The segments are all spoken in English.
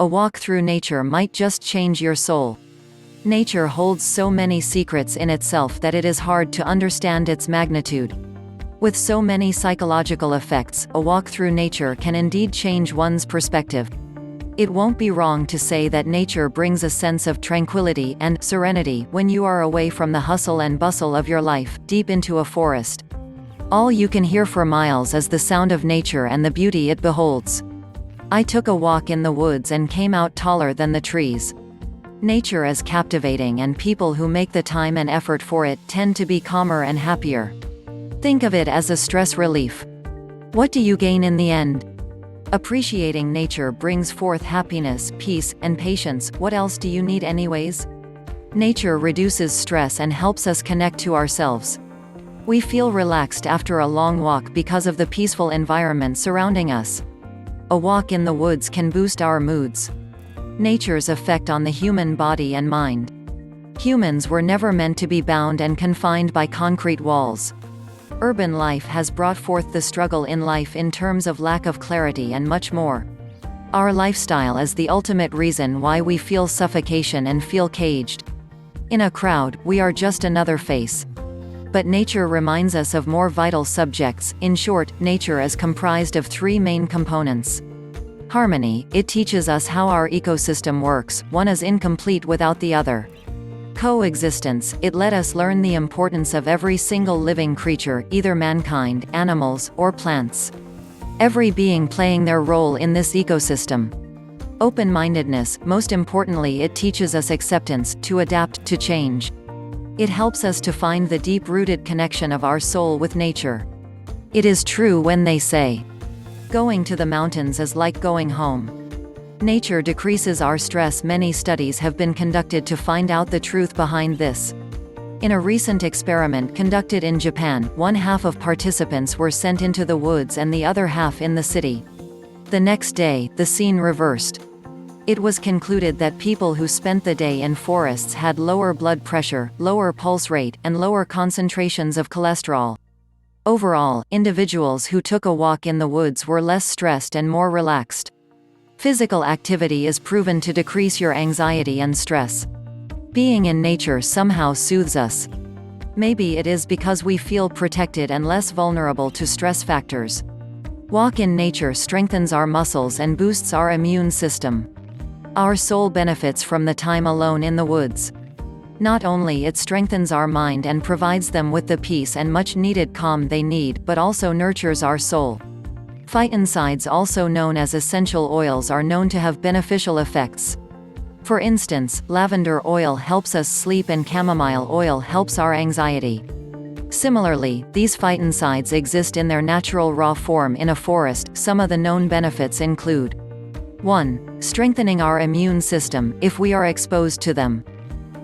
A walk through nature might just change your soul. Nature holds so many secrets in itself that it is hard to understand its magnitude. With so many psychological effects, a walk through nature can indeed change one's perspective. It won't be wrong to say that nature brings a sense of tranquility and serenity when you are away from the hustle and bustle of your life, deep into a forest. All you can hear for miles is the sound of nature and the beauty it beholds. I took a walk in the woods and came out taller than the trees. Nature is captivating, and people who make the time and effort for it tend to be calmer and happier. Think of it as a stress relief. What do you gain in the end? Appreciating nature brings forth happiness, peace, and patience. What else do you need anyways? Nature reduces stress and helps us connect to ourselves. We feel relaxed after a long walk because of the peaceful environment surrounding us. A walk in the woods can boost our moods. Nature's effect on the human body and mind. Humans were never meant to be bound and confined by concrete walls. Urban life has brought forth the struggle in life in terms of lack of clarity and much more. Our lifestyle is the ultimate reason why we feel suffocation and feel caged. In a crowd, we are just another face. But nature reminds us of more vital subjects. In short, nature is comprised of three main components. Harmony, it teaches us how our ecosystem works, one is incomplete without the other. Coexistence, it let us learn the importance of every single living creature, either mankind, animals, or plants. Every being playing their role in this ecosystem. Open-mindedness, most importantly, it teaches us acceptance, to adapt, to change. It helps us to find the deep-rooted connection of our soul with nature. It is true when they say, going to the mountains is like going home. Nature decreases our stress. Many studies have been conducted to find out the truth behind this. In a recent experiment conducted in Japan, one half of participants were sent into the woods and the other half in the city. The next day, the scene reversed. It was concluded that people who spent the day in forests had lower blood pressure, lower pulse rate, and lower concentrations of cholesterol. Overall, individuals who took a walk in the woods were less stressed and more relaxed. Physical activity is proven to decrease your anxiety and stress. Being in nature somehow soothes us. Maybe it is because we feel protected and less vulnerable to stress factors. Walk in nature strengthens our muscles and boosts our immune system. Our soul benefits from the time alone in the woods. Not only it strengthens our mind and provides them with the peace and much-needed calm they need, but also nurtures our soul. Phytoncides, also known as essential oils, are known to have beneficial effects. For instance, lavender oil helps us sleep and chamomile oil helps our anxiety. Similarly, these phytoncides exist in their natural raw form in a forest. Some of the known benefits include: 1. Strengthening our immune system, if we are exposed to them.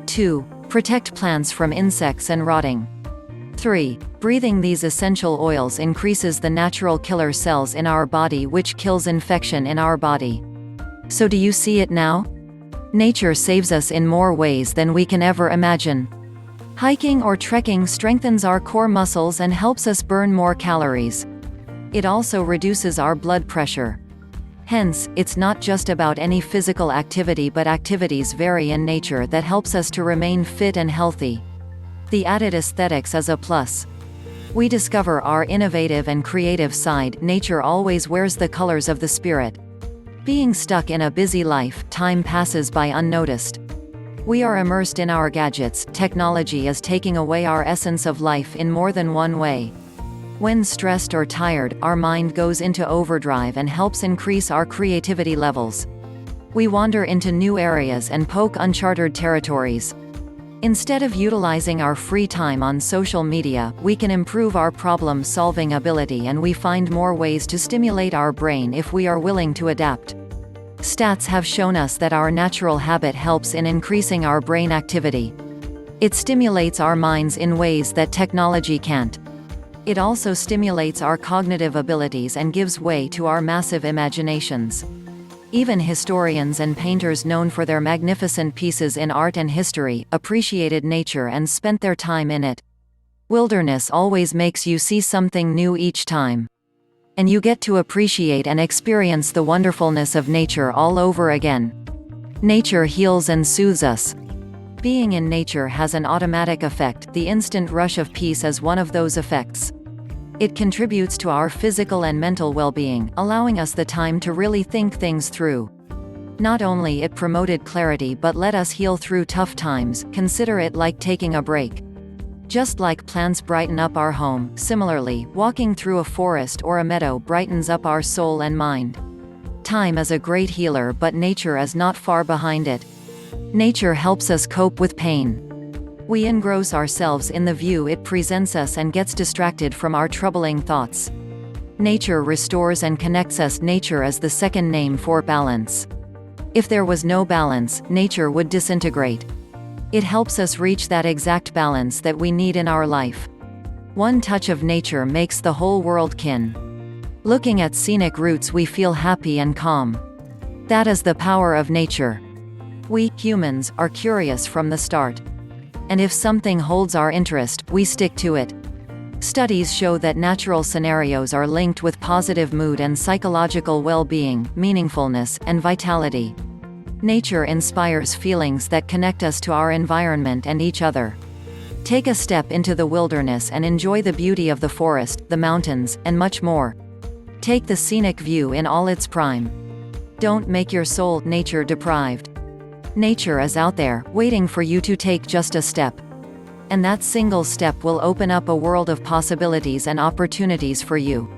2. Protect plants from insects and rotting. 3. Breathing these essential oils increases the natural killer cells in our body, which kills infection in our body. So do you see it now? Nature saves us in more ways than we can ever imagine. Hiking or trekking strengthens our core muscles and helps us burn more calories. It also reduces our blood pressure. Hence, it's not just about any physical activity, but activities vary in nature that helps us to remain fit and healthy. The added aesthetics is a plus. We discover our innovative and creative side. Nature always wears the colors of the spirit. Being stuck in a busy life, time passes by unnoticed. We are immersed in our gadgets. Technology is taking away our essence of life in more than one way. When stressed or tired, our mind goes into overdrive and helps increase our creativity levels. We wander into new areas and poke uncharted territories. Instead of utilizing our free time on social media, we can improve our problem-solving ability, and we find more ways to stimulate our brain if we are willing to adapt. Stats have shown us that our natural habit helps in increasing our brain activity. It stimulates our minds in ways that technology can't. It also stimulates our cognitive abilities and gives way to our massive imaginations. Even historians and painters known for their magnificent pieces in art and history appreciated nature and spent their time in it. Wilderness always makes you see something new each time. And you get to appreciate and experience the wonderfulness of nature all over again. Nature heals and soothes us. Being in nature has an automatic effect. The instant rush of peace is one of those effects. It contributes to our physical and mental well-being, allowing us the time to really think things through. Not only it promoted clarity but let us heal through tough times. Consider it like taking a break. Just like plants brighten up our home, similarly, walking through a forest or a meadow brightens up our soul and mind. Time is a great healer, but nature is not far behind it. Nature helps us cope with pain. We engross ourselves in the view it presents us and gets distracted from our troubling thoughts. Nature restores and connects us. Nature is the second name for balance. If there was no balance, nature would disintegrate. It helps us reach that exact balance that we need in our life. One touch of nature makes the whole world kin. Looking at scenic routes, we feel happy and calm. That is the power of nature. We, humans, are curious from the start. And if something holds our interest, we stick to it. Studies show that natural scenarios are linked with positive mood and psychological well-being, meaningfulness, and vitality. Nature inspires feelings that connect us to our environment and each other. Take a step into the wilderness and enjoy the beauty of the forest, the mountains, and much more. Take the scenic view in all its prime. Don't make your soul nature deprived. Nature is out there, waiting for you to take just a step. And that single step will open up a world of possibilities and opportunities for you.